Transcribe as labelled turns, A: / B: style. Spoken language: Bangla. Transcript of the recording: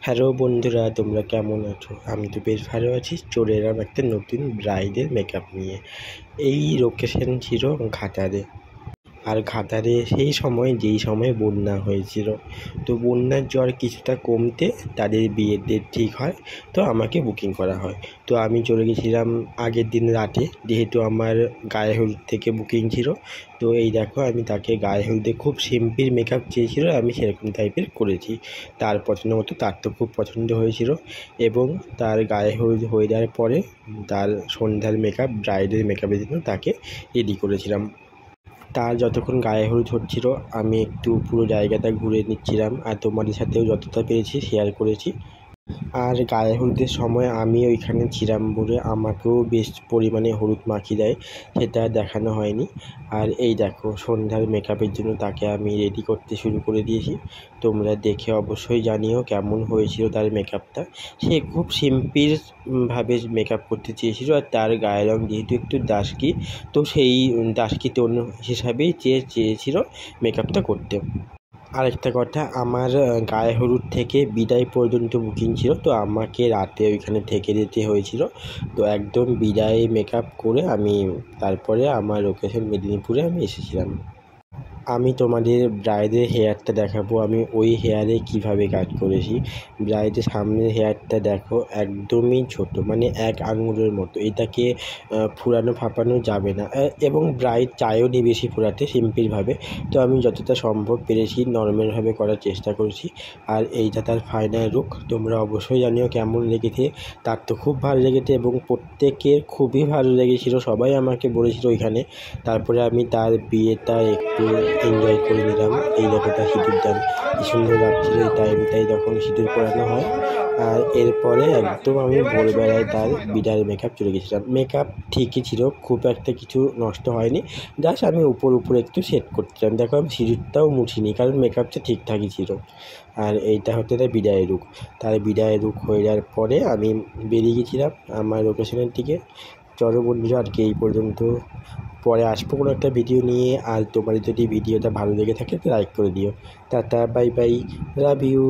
A: হ্যালো বন্ধুরা, তোমরা কেমন আছো? আমি তো বেশ ভালো আছি। চলে এলাম একটা নতুন ব্রাইডের মেকআপ নিয়ে। এই লোকেশন ছিল ঘাটালে। আর ঘাটালে সেই সময় যেই সময় বন্যা হয়েছিল, তো বন্যার জল কিছুটা কমতে তাদের বিয়ের ডেট ঠিক হয়, তো আমাকে বুকিং করা হয়। তো আমি চলে গেছিলাম আগের দিন রাতে, যেহেতু আমার গায়ে হলুদ থেকে বুকিং ছিল। তো এই দেখো, আমি তাকে গায়ে হলুদে খুব সিম্পল মেকআপ চেয়েছিল, আমি সেরকম টাইপের করেছি। তার পছন্দ মতো, তার তো খুব পছন্দ হয়েছিল। এবং তার গায়ে হলুদ হয়ে যাওয়ার পরে তার সন্ধ্যার মেকআপ, ব্রাইডের মেকআপের জন্য তাকে রেডি করেছিলাম। তার যতক্ষণ গায়ে হলুদ হচ্ছিল, আমি একটু পুরো জায়গাটা ঘুরে নিচ্ছিলাম, আর তোমাদের সাথেও যতটা পেরেছি শেয়ার করেছি। আর গায়ে হলুদের সময় আমি ওইখানে ছিলাম বলে আমাকেও বেশ পরিমাণে হলুদ মাখিয়ে দেয়, সেটা দেখানো হয়নি। আর এই দেখো, সন্ধ্যার মেকআপের জন্য তাকে আমি রেডি করতে শুরু করে দিয়েছি। তোমরা দেখে অবশ্যই জানিও কেমন হয়েছিল তার মেকআপটা। সে খুব সিম্পল ভাবে মেকআপ করতে চেয়েছিল, আর তার গায়ের রঙ যেহেতু একটু ডাস্কি, তো সেই ডাস্কি টোন হিসাবেই চেয়েছিল মেকআপটা করতে। আরেকটা কথা, আমার গায়ে হলুদ থেকে বিদায় পর্যন্ত বুকিং ছিল, তো আমাকে রাতে ওইখানে থেকে যেতে হয়েছিল। তো একদম বিদায় মেকআপ করে আমি তারপরে আমার লোকেশন মেদিনীপুরে আমি এসেছিলাম। আমি তোমাদের ব্রাইডের হেয়ারটা দেখাবো, আমি ওই হেয়ারে কিভাবে কাজ করেছি। ব্রাইডের সামনের হেয়ারটা দেখো, একদমই ছোট, মানে এক আঙুলের মতো। এটাকে ফুরানো ফাঁপানো যাবে না, এবং ব্রাইড চায়ও নি বেশি ফুরাতে, সিম্পলভাবে। তো আমি যতটা সম্ভব পেরেছি নর্মালভাবে করার চেষ্টা করেছি। আর এইটা তার ফাইনাল লুক। তোমরা অবশ্যই জানিও কেমন লেগেছে। তার তো খুব ভালো লেগেছে এবং প্রত্যেকের খুবই ভালো লেগেছিলো, সবাই আমাকে বলেছিল ওইখানে। তারপরে আমি তার বিয়েটা একটু এনজয় করে নিলাম। এই দেখো, তার সিঁদুর দান কী সুন্দর লাগছিল এই টাইমটাই যখন সিঁদুর পরানো হয়। আর এরপরে একদম আমি ভোরবেলায় তার বিদায়ের মেকআপ চলে গেছিলাম। মেকআপ ঠিকই ছিল, খুব একটা কিছু নষ্ট হয়নি, জাস্ট আমি উপর একটু সেট করছিলাম। দেখো, আমি সিঁদুরটাও মুছিনি, কারণ মেকআপটা ঠিকঠাকই ছিল। আর এইটা হচ্ছে তার বিদায়ের লুক। তার বিদায়ের লুক হয়ে যাওয়ার পরে আমি বেরিয়ে গেছিলাম আমার লোকেশনের দিকে। চলো বন্ধুরা, আজকে এই পর্যন্ত। পরে আসবো কোনো একটা ভিডিও নিয়ে। আর তোমার যদি ভিডিওটা ভালো লেগে থাকে তো লাইক করে দিও। Tata, bye bye, love you.